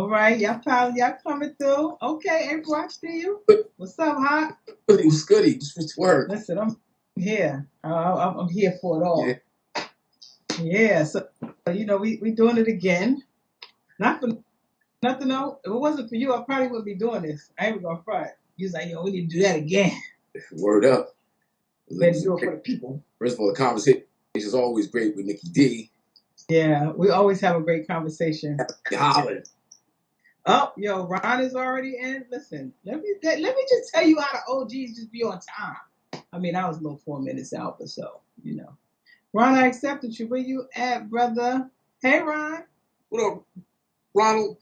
right, y'all coming through. Okay, April, I see you. What's up, Hot? Goody, what's goody? What's the word? Listen, I'm here. I'm here for it all. Yeah. So we doing it again. Not for nothing else. If it wasn't for you, I probably wouldn't be doing this. I ain't even gonna front. You was like, yo, we need to do that again. Word up. Let's do it for the people. First of all, the conversation is always great with Nikki D. Yeah, we always have a great conversation. Hollering. Oh, yo, Ron is already in. Listen, let me just tell you how the OGs just be on time. I mean, I was a little 4 minutes out, but so, Ron, I accepted you. Where you at, brother? Hey, Ron. What up, Ronald?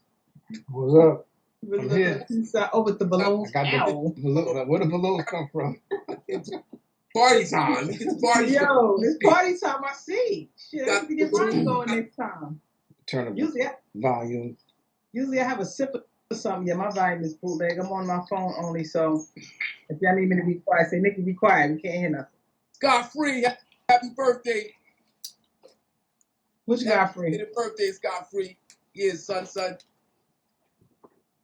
What's up? I'm here. Oh, with the balloons. I got the balloon. Where the balloons come from? Party time. It's party time. Yo, it's party time. I see. Shit, I have to get Ron going next time. Turn the volume. Usually I have a sip of something. Yeah, my volume is bootleg. I'm on my phone only, so if y'all need me to be quiet, say, Nikki, be quiet. We can't hear nothing. Scott-free, happy birthday. Which Godfrey? Happy birthday, Scott-free. Yeah, son.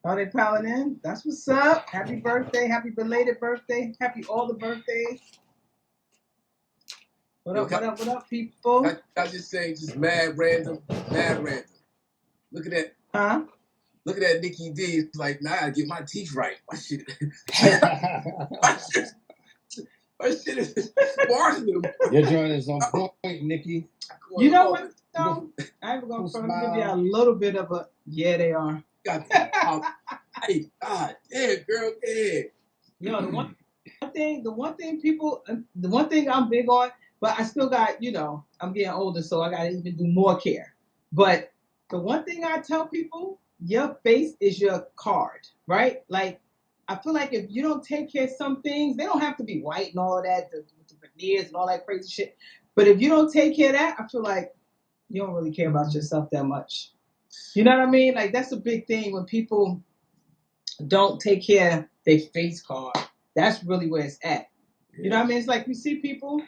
Are they piling in? That's what's up. Happy birthday. Happy belated birthday. Happy all the birthdays. What up, people? I just say, just mad random. Look at that. Huh? Look at that Nikki D. It's like, nah, I gotta get my teeth right. My shit is sparkling. Your joint is on point, Nikki. You know what, though? I'm going to give you a little bit of a, yeah, they are. Hey, God, damn, girl, yeah. Yo, the one thing I'm big on, but I still got, I'm getting older, so I got to even do more care. But the one thing I tell people, your face is your card, right? Like, I feel like if you don't take care of some things, they don't have to be white and all of that, with the veneers and all that crazy shit. But if you don't take care of that, I feel like you don't really care about yourself that much. You know what I mean? Like, that's a big thing when people don't take care of their face card. That's really where it's at. You know what I mean? It's like you see people,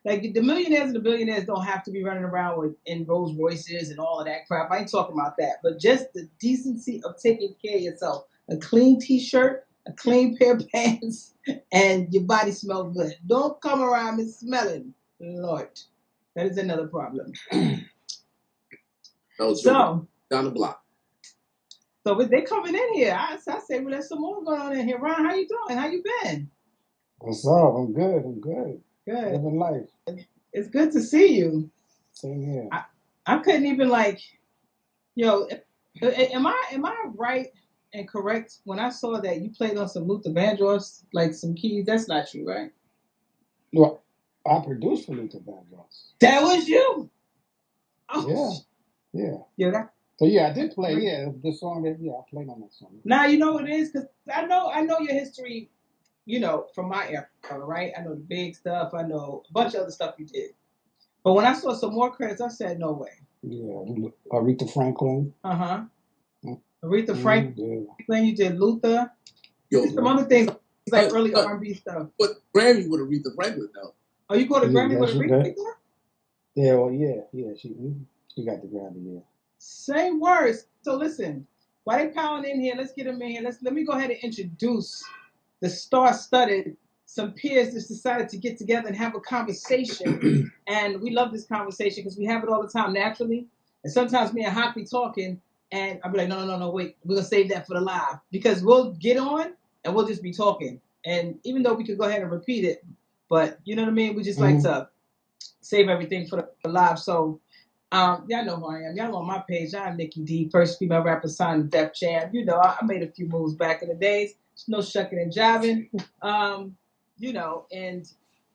like the millionaires and the billionaires don't have to be running around in Rolls Royces and all of that crap. I ain't talking about that. But just the decency of taking care of yourself. A clean t-shirt, a clean pair of pants, and your body smells good. Don't come around me smelling. Lord, that is another problem. So, down the block. So they coming in here. I say, well, there's some more going on in here. Ron, how you doing? How you been? What's up? I'm good. Good. Living life. It's good to see you. Same here. I couldn't even am I right and correct when I saw that you played on some Luther Vandross, like some keys? That's not true, right? Well, I produced for Luther Vandross. That was you. Oh, yeah. Yeah. So I did play. Yeah, the song that I played on that song. Now you know what it is, because I know your history. From my era, right? I know the big stuff. I know a bunch of other stuff you did. But when I saw some more credits, I said, no way. Yeah, Aretha Franklin. Aretha Franklin. Yeah. You did Luther. Some other things like early R&B stuff. But Grammy with Aretha Franklin, though. Oh, you got a Grammy with Aretha? Yeah, well, yeah. She got the Grammy, yeah. Same words. So listen, while they piling in here, let's get them in here. Let me go ahead and introduce the star-studded. Some peers just decided to get together and have a conversation. And we love this conversation because we have it all the time naturally. And sometimes me and Hop be talking, and I'll be like, no, wait. We're going to save that for the live. Because we'll get on, and we'll just be talking. And even though we could go ahead and repeat it, but you know what I mean? We just like to save everything for the live. So, y'all know who I am. Y'all on my page. I'm Nikki D, first female rapper signed to Def Jam. I made a few moves back in the days. There's no shucking and jiving. And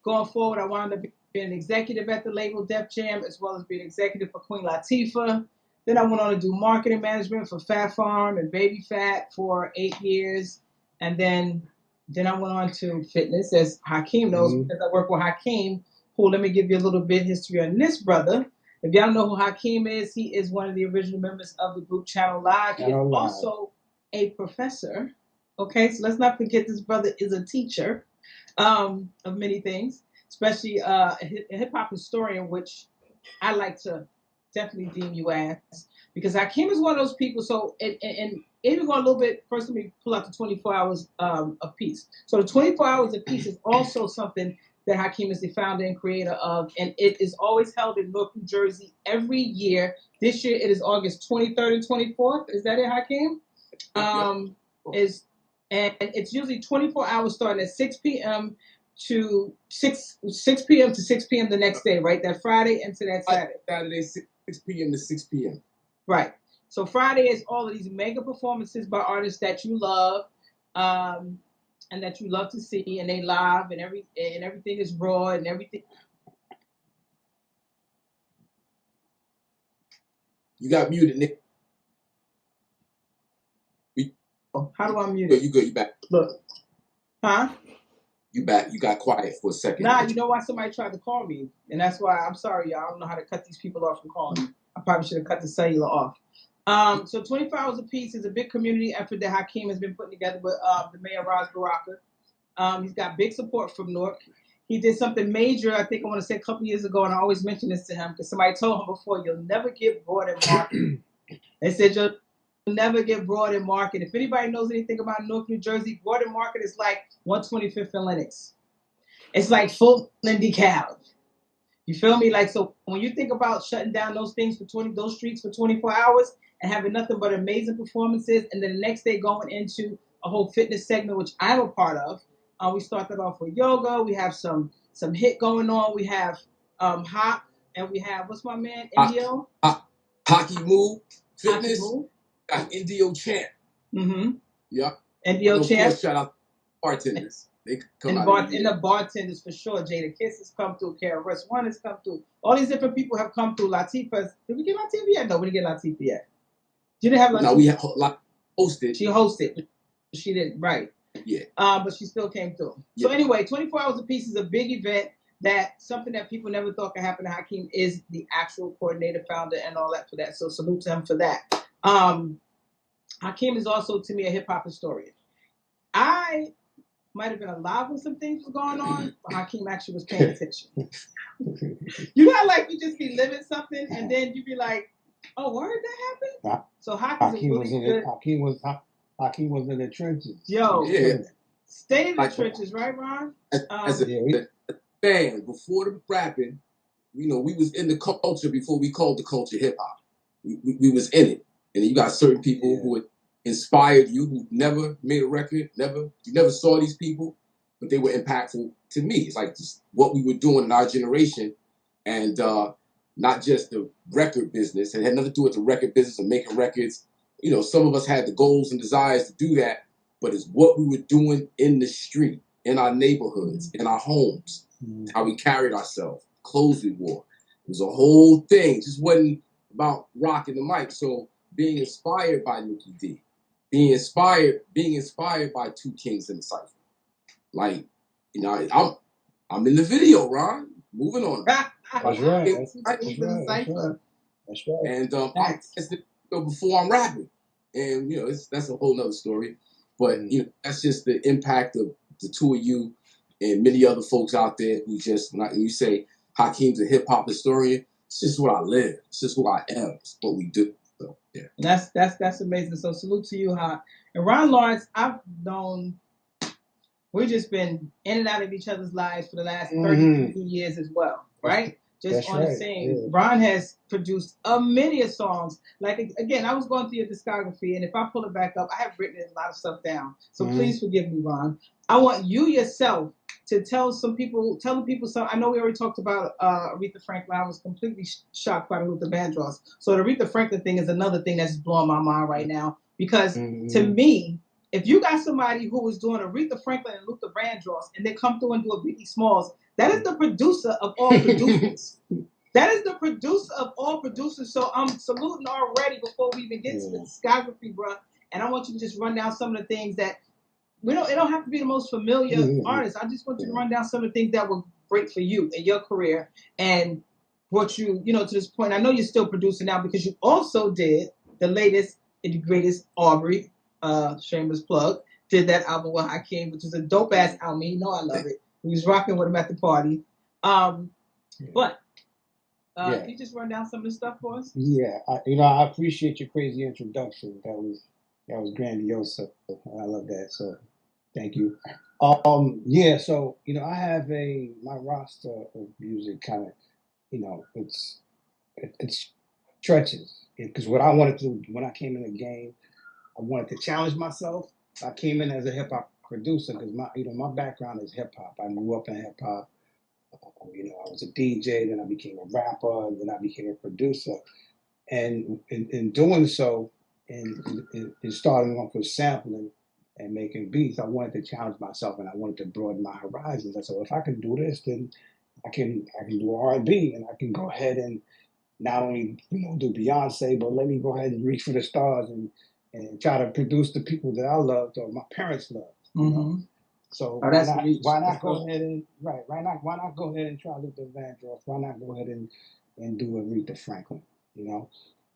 going forward, I wound up being an executive at the label Def Jam, as well as being executive for Queen Latifah. Then I went on to do marketing management for Fat Farm and Baby Fat for 8 years. And then I went on to fitness, as Hakim knows, because I work with Hakim, who, let me give you a little bit of history on this brother. If y'all know who Hakim is, he is one of the original members of the group Channel Live. He is also a professor. Okay, so let's not forget this brother is a teacher of many things, especially a hip-hop historian, which I like to definitely deem you as. because Hakim is one of those people. So and even going a little bit first, let me pull out the 24 hours a piece. So the 24 hours a piece is also something that Hakim is the founder and creator of, and it is always held in Newark, New Jersey every year. This year it is August 23rd and 24th. Is that it, Hakim? And it's usually 24 hours starting at 6 p.m. to 6 p.m. to 6 p.m. the next day, right? That Friday into that Saturday. Saturday, 6 p.m. to 6 p.m. Right. So Friday is all of these mega performances by artists that you love, and that you love to see, and they live, and everything is raw and everything. You got muted, Nick. How do I mute it? You good. You back. Look. Huh? You back. You got quiet for a second. Nah, you know why somebody tried to call me, and that's why I'm sorry, y'all. I don't know how to cut these people off from calling me. I probably should have cut the cellular off. So 24 Hours a Piece is a big community effort that Hakim has been putting together with the mayor, Ras Baraka. He's got big support from Newark. He did something major, I think I want to say a couple years ago, and I always mention this to him because somebody told him before, you'll never get broad in market. They said you'll never get broad in market. If anybody knows anything about Newark, New Jersey, broad in market is like 125th and Lenox. It's like full and DeKalb. You feel me? Like, so when you think about shutting down those things for those streets for 24 hours and having nothing but amazing performances, and then the next day going into a whole fitness segment, which I'm a part of. We started off with yoga. We have some hit going on. We have hop, and we have, what's my man, Indio? Hockey Move Fitness. Got Indio Champ. Mm-hmm. Yeah. Indio Champ. Shout out bartenders. They come out. And the bartenders for sure. Jada Kiss has come through. Kara Russ One has come through. All these different people have come through. Latifah's. Did we get Latifah yet? No, we didn't get Latifah yet. You didn't have Latifah. No, we have hosted. She hosted. She didn't. Right. Yeah. But she still came through. Yeah. So anyway, 24 Hours a Piece is a big event. That something that people never thought could happen to Hakim is the actual coordinator, founder, and all that for that. So salute to him for that. Hakim is also, to me, a hip-hop historian. I might have been alive when some things were going on, but Hakim actually was paying attention. You know, like you just be living something, and then you be like, "Oh, word, that happened." So Hakim was in the trenches. Yo, yeah. Stay in the trenches, right, Ron? As a fan, before the rapping, you know, we was in the culture before we called the culture hip hop. We was in it, and you got certain people who inspired you, who never made a record, you never saw these people, but they were impactful to me. It's like just what we were doing in our generation, and not just the record business. It had nothing to do with the record business and making records. You know, some of us had the goals and desires to do that, but it's what we were doing in the street, in our neighborhoods, in our homes, how we carried ourselves, clothes we wore. It was a whole thing. It just wasn't about rocking the mic. So being inspired by Nikki D, being inspired by Two Kings in the Cypher. Like, you know, I'm in the video, Ron. Moving on. That's right. That's right. And I tested before I'm rapping. And, you know, that's a whole nother story. But, you know, that's just the impact of the two of you and many other folks out there who just, like you say, Hakim's a hip-hop historian. It's just what I live. It's just who I am. It's what we do. So, yeah. That's amazing. So salute to you, Hot. And Ron Lawrence, I've known, we've just been in and out of each other's lives for the last 30 years as well, right? Just on the same. Yeah. Ron has produced many songs. Like, again, I was going through your discography, and if I pull it back up, I have written a lot of stuff down. So please forgive me, Ron. I want you yourself to tell the people something. I know we already talked about Aretha Franklin. I was completely shocked by Luther Vandross. So the Aretha Franklin thing is another thing that's blowing my mind right now. Because to me, if you got somebody who is doing Aretha Franklin and Luther Vandross, and they come through and do a Biggie Smalls, that is the producer of all producers. That is the producer of all producers. So I'm saluting already before we even get to the discography, bro. And I want you to just run down some of the things that it don't have to be the most familiar artist. I just want you to run down some of the things that were great for you in your career and brought you, to this point. I know you're still producing now because you also did the latest and the greatest Aubrey, shameless plug, did that album with Hakim, which is a dope ass album. You know I love it. We was rocking with him at the party. But Yeah. Can you just run down some of the stuff for us? Yeah, I appreciate your crazy introduction. That was grandiose. So I love that. So thank you. Yeah. So I have my roster of music kind of, it stretches because what I wanted to do when I came in the game, I wanted to challenge myself. I came in as a hip hop producer because my background is hip hop. I grew up in hip hop. I was a DJ, then I became a rapper, and then I became a producer. And in doing so, and starting off with sampling and making beats, I wanted to challenge myself and I wanted to broaden my horizons. I said, well, if I can do this, then I can do R&B, and I can go ahead and not only do Beyonce, but let me go ahead and reach for the stars and try to produce the people that I loved or my parents loved. Mm-hmm. So Oh, that's reach. why not That's go good. ahead and why not go ahead and try Luther Vandross? Why not go ahead and do Aretha Franklin?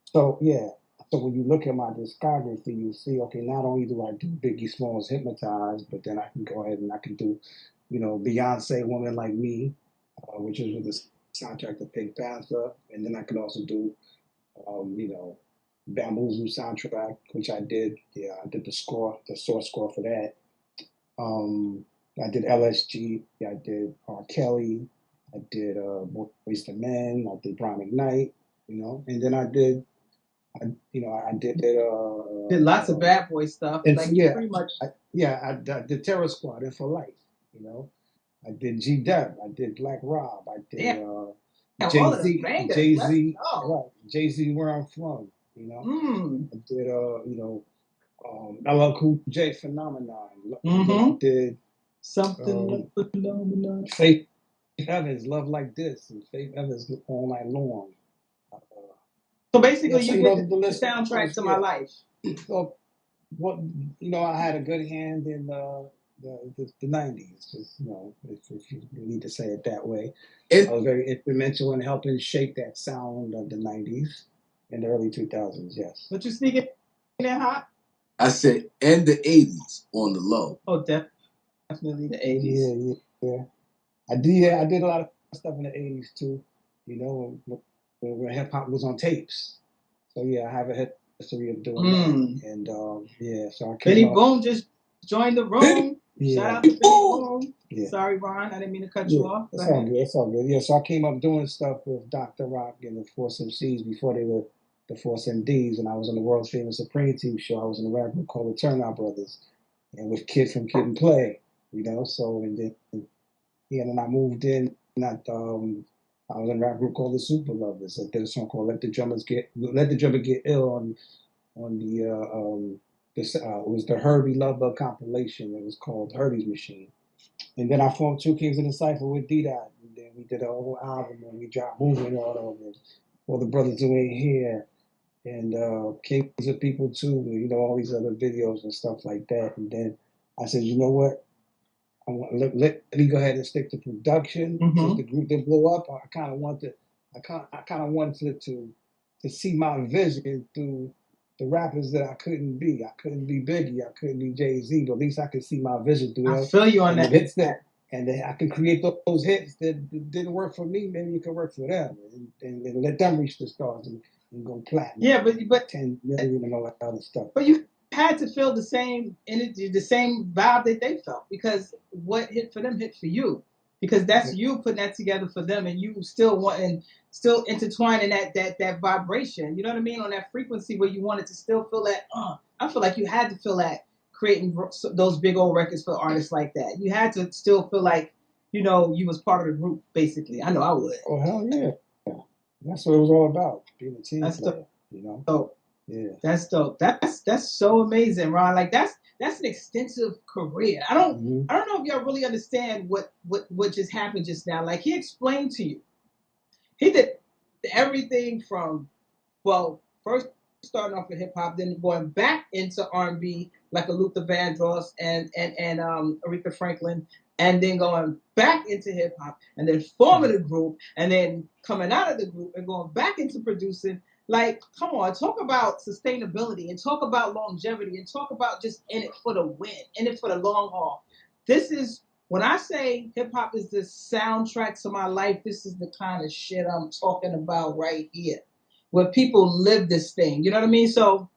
So yeah. So when you look at my discography, you see, okay, not only do I do Biggie Smalls Hypnotized, but then I can go ahead and I can do, Beyonce Woman Like Me, which is with the soundtrack to Pink Panther, and then I could also do, Bamboozle soundtrack, which I did. Yeah, I did the source score for that. I did LSG. Yeah, I did R. Kelly. I did Boyz II Men. I did Brian McKnight. And then I did Did lots of bad boy stuff. and Like yeah, pretty much. I did Terror Squad and For Life. I did G Dep. I did Black Rob. I did Damn, Jay all of the Z. bangers. Jay Let's Z. go. Right. Jay Z. Where I'm from. Mm. I did LL Cool J Phenomenon. Mm-hmm. I did Something like phenomenon. Faith Evans, Love Like This, and Faith Evans All Night Long. So basically, so, you did the the list soundtrack goes, to my life. So, what I had a good hand in the 90s. Just, if you need to say it that way. I was very influential in helping shape that sound of the 90s and the early 2000s. Yes. But you sneaking in there hot? I said, and the 80s on the low. Oh, definitely the 80s. Yeah. I did a lot of stuff in the 80s too. When hip hop was on tapes. So yeah, I have a history of doing that. And so I came Benny up. Boom just joined the room. Yeah. Shout out to Benny Boom. Yeah. Sorry, Ron, I didn't mean to cut you off. It's all good. It's all good. Yeah, so I came up doing stuff with Dr. Rock and the Force MCs before they were the Force MDs, and I was on the world famous Supreme Team show. I was in a rap group called the Turnout Brothers, and with Kid from Kid and Play. So and then I moved in. And I was in a rap group called the Super Lovers. I did a song called Let the Drummer Get Ill on the it was the Herbie Love Bug compilation. It was called Herbie's Machine. And then I formed Two Kings in the Cypher with D-Dot. And then we did a whole album and we dropped Moving on it. All the Brothers Who Ain't Here. And Kings of People too. All these other videos and stuff like that. And then I said, you know what? Let me go ahead and stick to production. Since the group didn't blow up, I kind of wanted to see my vision through the rappers that I couldn't be. I couldn't be Biggie. I couldn't be Jay-Z. But at least I could see my vision through. I feel you on that. Hits and then I can create those hits that didn't work for me. Maybe it could work for them, and let them reach the stars and go platinum. Yeah, but 10 million and all that other stuff. But you had to feel the same energy, the same vibe that they felt, because what hit for them hit for you, because that's you putting that together for them, and you still intertwining that vibration. You know what I mean? On that frequency where you wanted to still feel that. I feel like you had to feel that creating those big old records for artists like that. You had to still feel like you was part of the group. Basically, I know I would. Oh hell yeah! That's what it was all about, being a team player. So, yeah, that's dope. That's so amazing, Ron. Like that's an extensive career. I don't know if y'all really understand what just happened just now. Like he explained to you, he did everything from first starting off with hip hop, then going back into R&B like a Luther Vandross and Aretha Franklin, and then going back into hip hop, and then forming a group, and then coming out of the group and going back into producing. Like, come on, talk about sustainability and talk about longevity and talk about just in it for the win, in it for the long haul. This is when I say hip hop is the soundtrack to my life, this is the kind of shit I'm talking about right here, where people live this thing. You know what I mean? So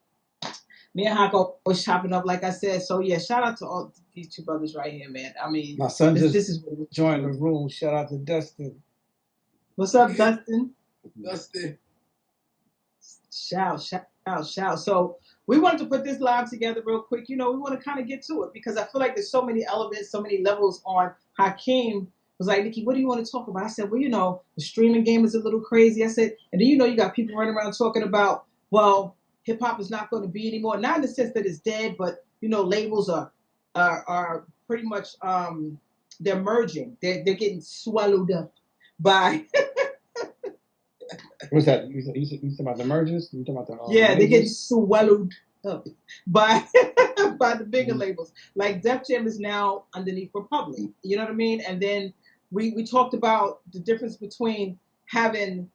me and Hako was chopping up, like I said. So yeah, shout out to all these two brothers right here, man. I mean, My son this just is what joined the room. Shout out to Dustin. What's up, Dustin? Dustin. Shout. So we wanted to put this live together real quick. You know, we want to kind of get to it because I feel like there's so many elements, so many levels on. Hakim was like, Nikki, what do you want to talk about? I said, well, you know, the streaming game is a little crazy. I said, and then, you know, you got people running around talking about, well, hip hop is not going to be anymore. Not in the sense that it's dead, but, you know, labels are pretty much, they're merging. They're getting swallowed up by... What's that? You talking about the mergers? You talking about the yeah, they get labels? swallowed up by by the bigger labels. Like Def Jam is now underneath Republic. You know what I mean? And then we talked about the difference between having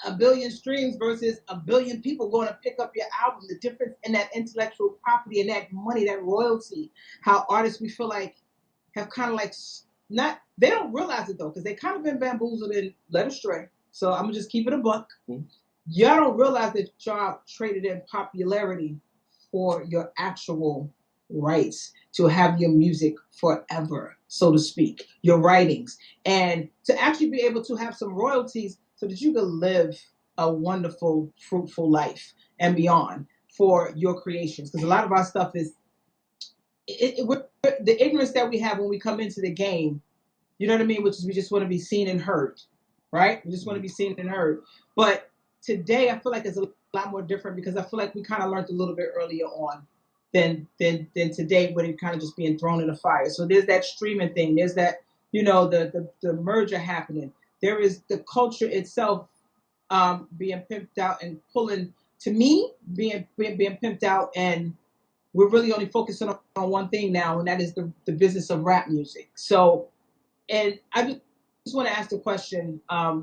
a billion streams versus a billion people going to pick up your album. The difference in that intellectual property and that money, that royalty. How artists, we feel like, have kind of like not, they don't realize it though, because they kind of been bamboozled and led astray. So I'm gonna just keep it a buck. Mm-hmm. Y'all don't realize that y'all traded in popularity for your actual rights to have your music forever, so to speak, your writings, and to actually be able to have some royalties so that you can live a wonderful, fruitful life and beyond for your creations. Because a lot of our stuff is, the ignorance that we have when we come into the game, you know what I mean? Which is we just want to be seen and heard, right? We just want to be seen and heard. But today, I feel like it's a lot more different because I feel like we kind of learned a little bit earlier on than today, when it kind of just being thrown in the fire. So there's that streaming thing. There's that, you know, the merger happening. There is the culture itself being pimped out and pulling, to me, being pimped out, and we're really only focusing on one thing now, and that is the business of rap music. So, and I just want to ask the question, how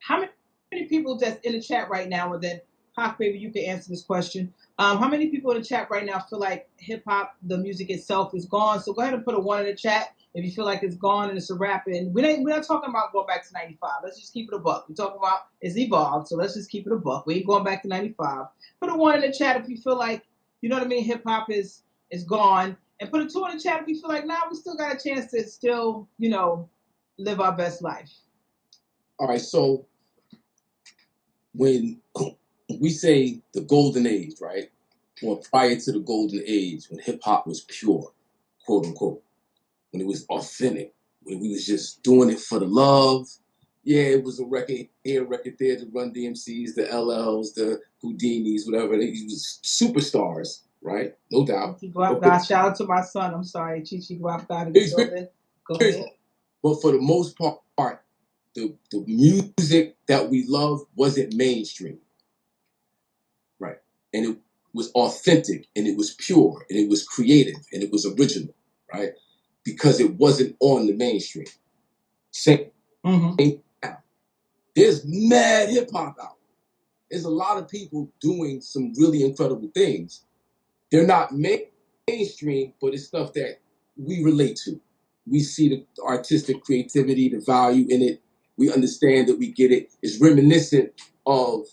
many people that's in the chat right now, and then Hawk, maybe you can answer this question. How many people in the chat right now feel like hip hop, the music itself, is gone? So go ahead and put a 1 in the chat if you feel like it's gone and it's a wrap. And we're not talking about going back to 95. Let's just keep it a buck. We're talking about it's evolved, so let's just keep it a buck. We ain't going back to 95. Put a 1 in the chat if you feel like, you know what I mean, hip hop is gone. And put a 2 in the chat if you feel like, nah, we still got a chance to still, you know, live our best life. All right, so when we say the golden age, right? Or prior to the golden age, when hip hop was pure, quote unquote, when it was authentic, when we was just doing it for the love. Yeah, it was a record here, a record there, the Run DMCs, the LLs, the Houdinis, whatever. These was superstars, right? No doubt. Shout out to my son. I'm sorry, Chichi Guapda in the building. Go ahead. But for the most part, the music that we love wasn't mainstream, right? And it was authentic, and it was pure, and it was creative, and it was original, right? Because it wasn't on the mainstream. Same. Mm-hmm. There's mad hip hop out. There's a lot of people doing some really incredible things. They're not mainstream, but it's stuff that we relate to. We see the artistic creativity, the value in it. We understand that we get it. It's reminiscent of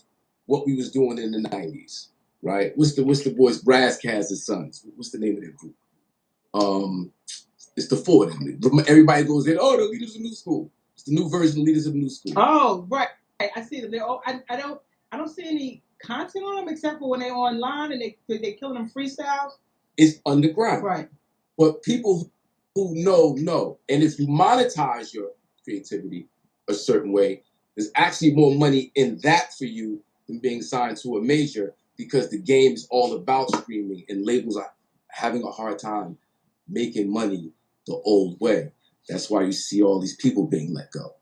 what we was doing in the 90s, right? What's the boys, Brass Caz's Sons? What's the name of their group? It's the four of them. Everybody goes in, oh, the Leaders of New School. It's the new version of Leaders of New School. Oh, right. I see them. I don't see any content on them except for when they're online and they're killing them freestyles. It's underground. Right. But people who know. And if you monetize your creativity a certain way, there's actually more money in that for you than being signed to a major, because the game is all about streaming, and labels are having a hard time making money the old way. That's why you see all these people being let go.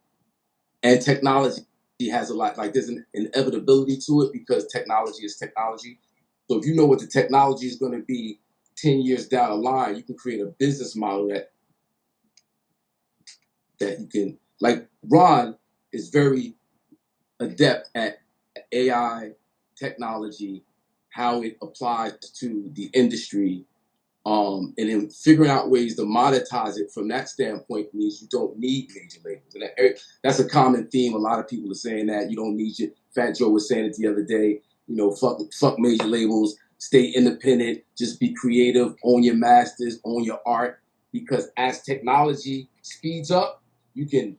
And technology has a lot, like there's an inevitability to it, because technology is technology. So if you know what the technology is going to be 10 years down the line, you can create a business model that you can, like Ron is very adept at AI technology, how it applies to the industry, And then figuring out ways to monetize it from that standpoint means you don't need major labels. And that's a common theme. A lot of people are saying that you don't need your. Fat Joe was saying it the other day. You know, fuck major labels. Stay independent. Just be creative. Own your masters. Own your art. Because as technology speeds up, you can